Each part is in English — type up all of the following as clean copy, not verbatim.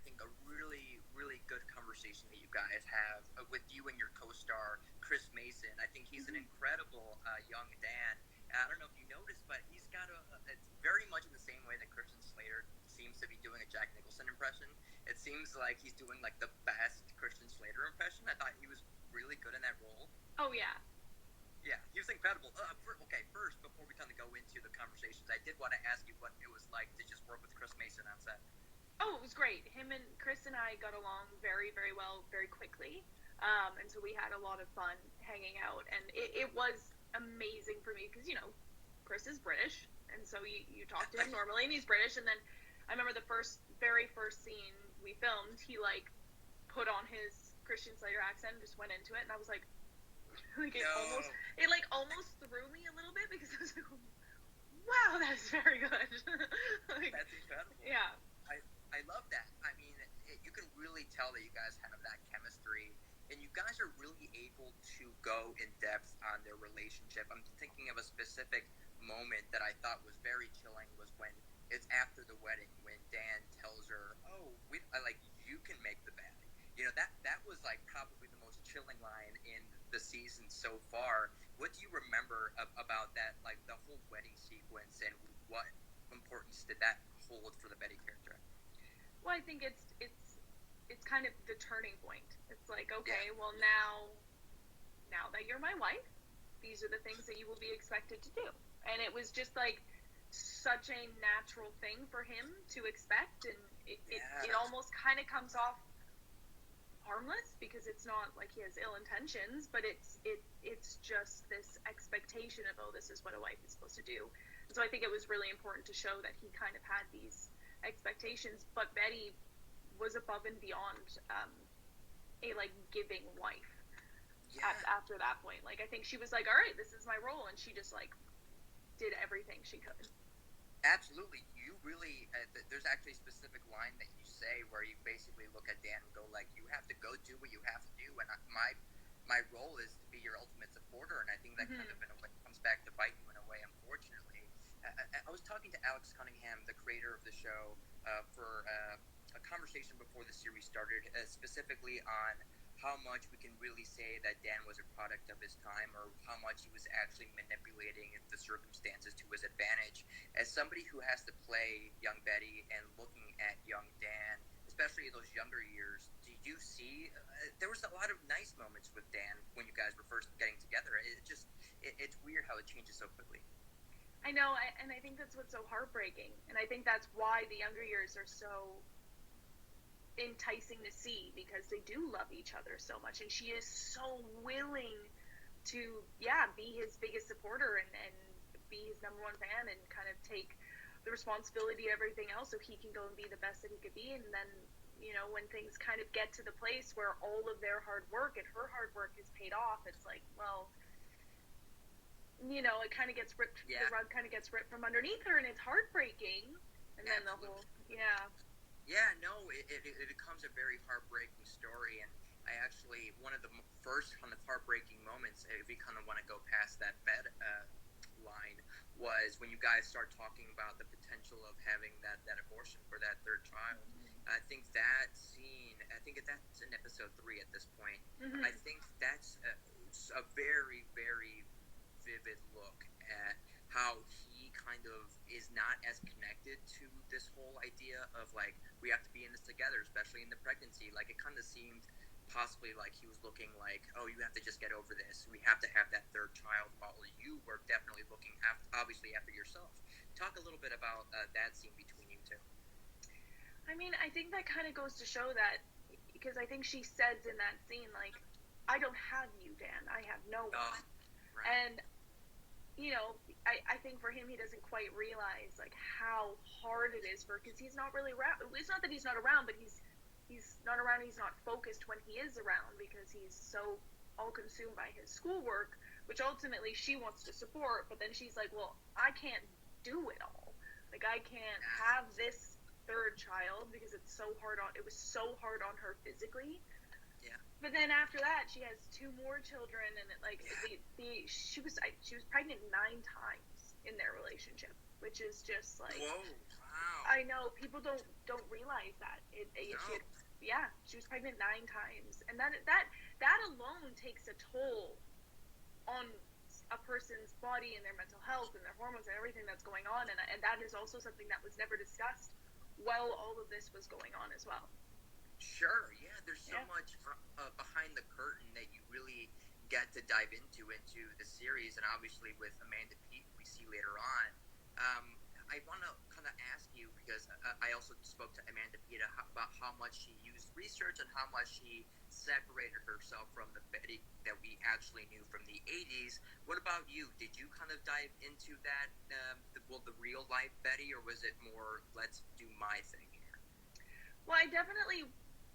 think, a really, really good conversation that you guys have with you and your co-star, Chris Mason. I think he's an incredible young Dan. I don't know if you noticed, but he's got it's very much in the same way that Christian Slater seems to be doing a Jack Nicholson impression. It seems like he's doing like the best Christian Slater impression. I thought he was really good in that role. Oh, yeah. Yeah, he was incredible. Okay, first, before we kind of go into the conversations, I did want to ask you what it was like to just work with Chris Mason on set. Oh, it was great. Chris and I got along very, very well, very quickly. And so we had a lot of fun hanging out. And it was amazing for me because, Chris is British. And so you talk to him normally, and he's British. And then I remember the very first scene we filmed, he, put on his Christian Slater accent and just went into it. And I was like, it almost threw me a little bit because I was like, wow, that's very good. That's incredible. Yeah. I love that. I mean, you can really tell that you guys have that chemistry, and you guys are really able to go in depth on their relationship. I'm thinking of a specific moment that I thought was very chilling was when it's after the wedding, when Dan tells her, "Oh, you can make the bed." That was probably the most chilling line in the season so far. What do you remember about that, the whole wedding sequence, and what importance did that hold for the Betty character? Well, I think it's kind of the turning point. It's like, okay, well now that you're my wife, these are the things that you will be expected to do. And it was just such a natural thing for him to expect, and it almost kind of comes off harmless because it's not like he has ill intentions, but it's just this expectation of, oh, this is what a wife is supposed to do. And so I think it was really important to show that he kind of had these expectations, but Betty was above and beyond a giving wife. After that point, I think she was all right, this is my role, and she just did everything she could. Absolutely. You really there's actually a specific line that you say where you basically look at Dan and go you have to go do what you have to do, and my role is to be your ultimate supporter. And I think that kind of in a way comes back to bite you in a way, unfortunately. I was talking to Alex Cunningham, the creator of the show, for a conversation before the series started, specifically on how much we can really say that Dan was a product of his time, or how much he was actually manipulating the circumstances to his advantage. As somebody who has to play young Betty and looking at young Dan, especially those younger years, did you see there was a lot of nice moments with Dan when you guys were first getting together? It's weird how it changes so quickly. I know, and I think that's what's so heartbreaking, and I think that's why the younger years are so enticing to see, because they do love each other so much, and she is so willing to be his biggest supporter and be his number one fan and kind of take the responsibility of everything else so he can go and be the best that he could be. And then when things kind of get to the place where all of their hard work and her hard work is paid off, it's it kind of gets ripped, the rug kind of gets ripped from underneath her, and it's heartbreaking. And then the whole it becomes a very heartbreaking story. And I actually, one of the first kind of heartbreaking moments, if we kind of want to go past that bed line, was when you guys start talking about the potential of having that abortion for that third child. I think that scene, that's in episode 3 at this point. I think that's a very, very vivid look at how he kind of is not as connected to this whole idea of we have to be in this together, especially in the pregnancy. It kind of seemed possibly like he was looking oh, you have to just get over this, we have to have that third child, while you were definitely looking obviously after yourself. Talk a little bit about that scene between you two. I mean, I think that kind of goes to show that, because I think she says in that scene I don't have you, Dan, I have no one. Right. And I think for him, he doesn't quite realize how hard it is because he's not really around. It's not that he's not around, but he's not around. He's not focused when he is around because he's so all consumed by his schoolwork, which ultimately she wants to support. But then she's like, well, I can't do it all. I can't have this third child because it was so hard on her physically. Yeah. But then after that, she has 2 more children, and she was pregnant 9 times in their relationship, which is just whoa. Wow. I know people don't realize that she No. had, yeah, she was pregnant 9 times, and that alone takes a toll on a person's body and their mental health and their hormones and everything that's going on, and that is also something that was never discussed while all of this was going on as well. Sure. Yeah. There's so Yeah. much behind the curtain that you really get to dive into the series, and obviously with Amanda Peet, we see later on. Um, I want to kind of ask you because I also spoke to Amanda Peet about how much she used research and how much she separated herself from the Betty that we actually knew from the 80s. What about you? Did you kind of dive into that, the real life Betty, or was it more, let's do my thing here? Well,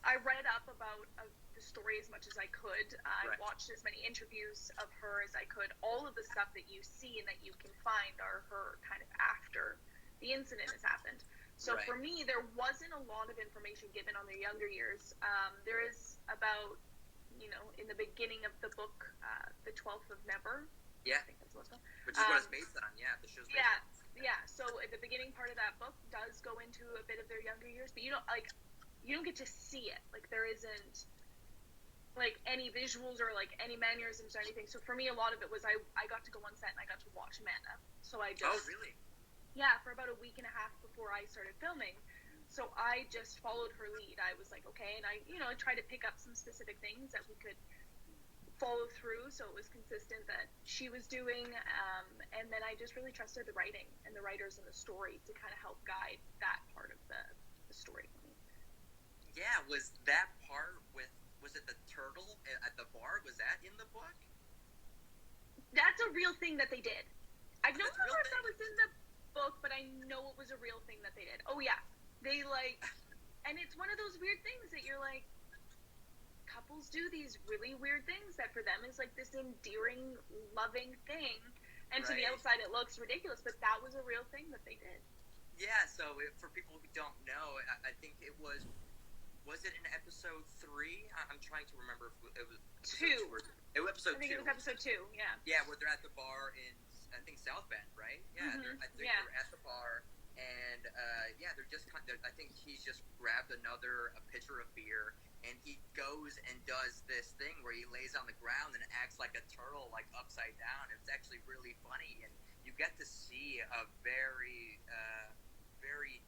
I read up about the story as much as I could. I Right. watched as many interviews of her as I could. All of the stuff that you see and that you can find are her kind of after the incident has happened. So Right. for me, there wasn't a lot of information given on their younger years. There is about, in the beginning of the book, The 12th of Never. Yeah. I think that's what it's called. Which is what it's based on. Yeah, the show's based Yeah, on. yeah. So at the beginning part of that book does go into a bit of their younger years, but you don't get to see it. Like there isn't like any visuals or like any mannerisms or anything. So for me, a lot of it was I got to go on set and I got to watch Amanda. So I just Oh, really? yeah, for about a week and a half before I started filming. So I just followed her lead. I was like, okay, and I tried to pick up some specific things that we could follow through, so it was consistent that she was doing, and then I just really trusted the writing and the writers and the story to kind of help guide that part of the story for me. Yeah, was that part with, was it the turtle at the bar? Was that in the book? That's a real thing that they did. I don't That's a real remember if thing. that was in the book, but I know it was a real thing that they did. Oh yeah, they and it's one of those weird things that you're like, couples do these really weird things that for them is like this endearing, loving thing, and to the Right. outside it looks ridiculous, but that was a real thing that they did. Yeah, so for people who don't know, I think it was it in episode 3? I'm trying to remember if it was Two. It was episode I think 2. it was episode 2. Yeah. Yeah, where they're at the bar in, I think, South Bend, right? Yeah, Mm-hmm. I think Yeah. they're at the bar, and yeah, they're just kind of, I think he's just grabbed a pitcher of beer, and he goes and does this thing where he lays on the ground and acts like a turtle, like upside down. It's actually really funny, and you get to see a very, very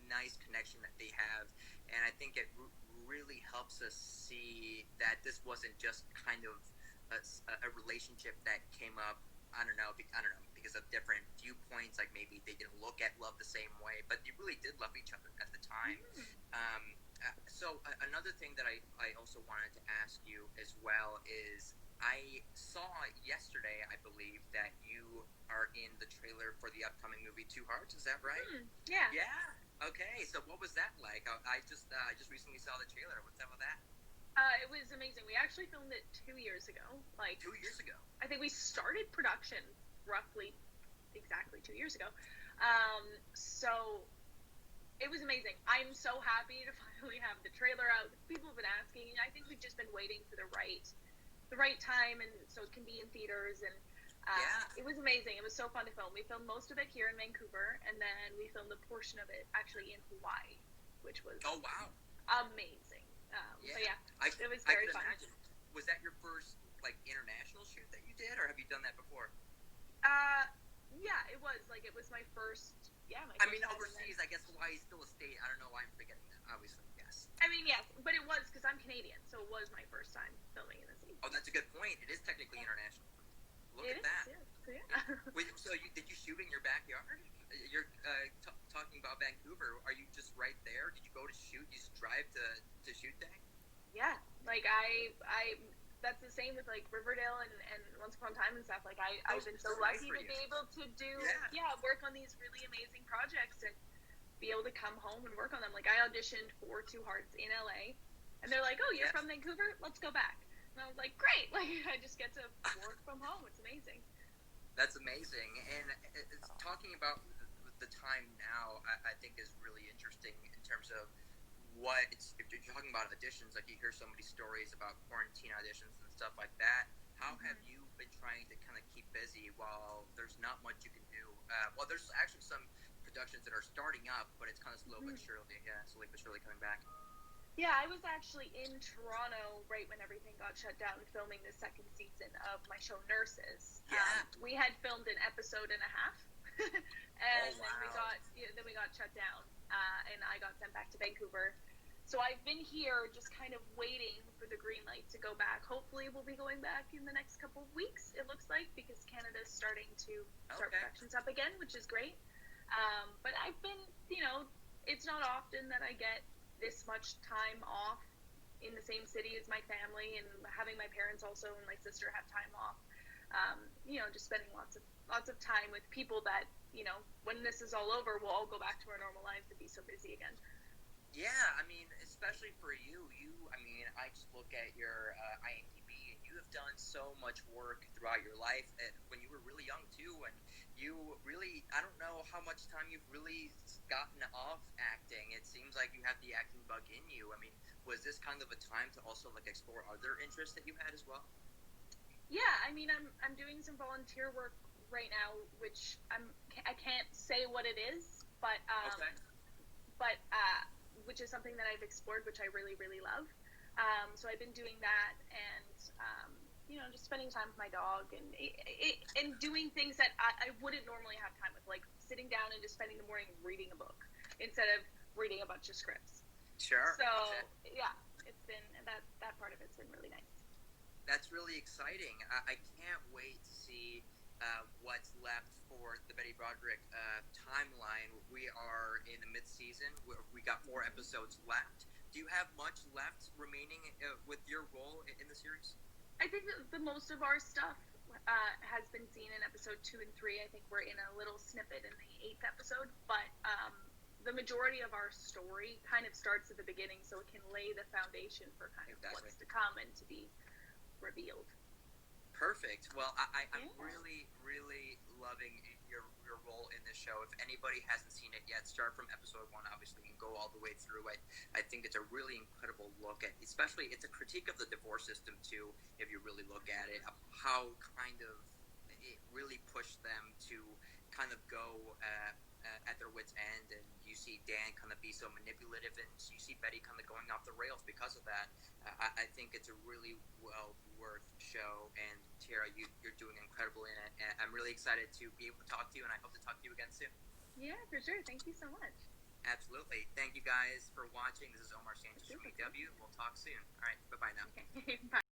nice connection that they have, and I think it really helps us see that this wasn't just kind of a relationship that came up. I don't know, because of different viewpoints. Like maybe they didn't look at love the same way, but they really did love each other at the time. So another thing that I also wanted to ask you as well is I saw yesterday, I believe, that you are in the trailer for the upcoming movie Two Hearts. Is that right? Yeah. Yeah. Okay. So what was that like? I just recently saw the trailer. What's up with that? It was amazing. We actually filmed it 2 years ago. Like 2 years ago. I think we started production roughly exactly 2 years ago. So it was amazing. I'm so happy to finally have the trailer out. People have been asking. I think we've just been waiting for the right time, and so it can be in theaters. And it was amazing. It was so fun to film. We filmed most of it here in Vancouver, and then we filmed a portion of it actually in Hawaii, which was amazing. So yeah, it was very fun. Imagine. Was that your first like international shoot that you did, or have you done that before? Yeah, it was. Like it was my first. Yeah, my. I mean, overseas, I guess Hawaii's still a state. I don't know why I'm forgetting that. Obviously, yes. I mean, yes, but it was because I'm Canadian, so it was my first time filming in the States. Oh, that's a good point. It is technically international. Look at that. Yeah. Wait, so did you shoot in your backyard? You're talking about Vancouver. Are you just right there? Did you go to shoot? You just drive to shoot day? Yeah, like I that's the same with like Riverdale and Once Upon a Time and stuff. Like I've been so lucky to be able to do work on these really amazing projects and be able to come home and work on them. Like I auditioned for Two Hearts in LA, and they're like, "Oh, you're from Vancouver? Let's go back." And I was like, "Great!" Like I just get to work from home. It's amazing. That's amazing. And it's talking about the time now, I think is really interesting in terms of if you're talking about auditions, like you hear so many stories about quarantine auditions and stuff like that. How have you been trying to kind of keep busy while there's not much you can do? Well, there's actually some productions that are starting up, but it's kind of slow but surely, slowly but surely coming back. Yeah, I was actually in Toronto right when everything got shut down, filming the second season of my show Nurses. Yeah. We had filmed an episode and a half, and Oh, wow. then we got shut down, and I got sent back to Vancouver. So I've been here just kind of waiting for the green light to go back. Hopefully we'll be going back in the next couple of weeks, it looks like, because Canada's starting to start productions up again, which is great. But I've been, it's not often that I get this much time off in the same city as my family, and having my parents also and my sister have time off. Just spending lots of time with people that, when this is all over, we'll all go back to our normal lives and be so busy again. Yeah, I mean, especially for you, I just look at your IMDb, and you have done so much work throughout your life, and when you were really young too, and you really, I don't know how much time you've really gotten off acting. It seems like you have the acting bug in you. I mean, was this kind of a time to also like explore other interests that you had as well? Yeah, I'm doing some volunteer work right now, which I can't say what it is, but which is something that I've explored, which I really really love. So I've been doing that, and just spending time with my dog, and doing things that I wouldn't normally have time with, like sitting down and just spending the morning reading a book instead of reading a bunch of scripts. Sure. So yeah, it's been that part of it's been really nice. That's really exciting. I can't wait to see what's left for the Betty Broderick timeline. We are in the mid-season. We got 4 episodes left. Do you have much left remaining with your role in the series? I think that the most of our stuff has been seen in episode 2 and 3. I think we're in a little snippet in the 8th episode, but the majority of our story kind of starts at the beginning, so it can lay the foundation for kind of what's to come and to be revealed. Perfect. Well, I'm really, really loving your role in this show. If anybody hasn't seen it yet, start from episode 1, obviously, and go all the way through it. I think it's a really incredible look at, especially it's a critique of the divorce system too, if you really look at it, how kind of it really pushed them to kind of go at their wits' end, and you see Dan kind of be so manipulative, and you see Betty kind of going off the rails because of that. I think it's a really well worth show, and Tiera, you're doing incredible in it, and I'm really excited to be able to talk to you, and I hope to talk to you again soon. Yeah, for sure. Thank you so much. Absolutely. Thank you guys for watching. This is Omar Sanchez from EW. We'll talk soon. All right. Bye-bye now. Okay. Bye.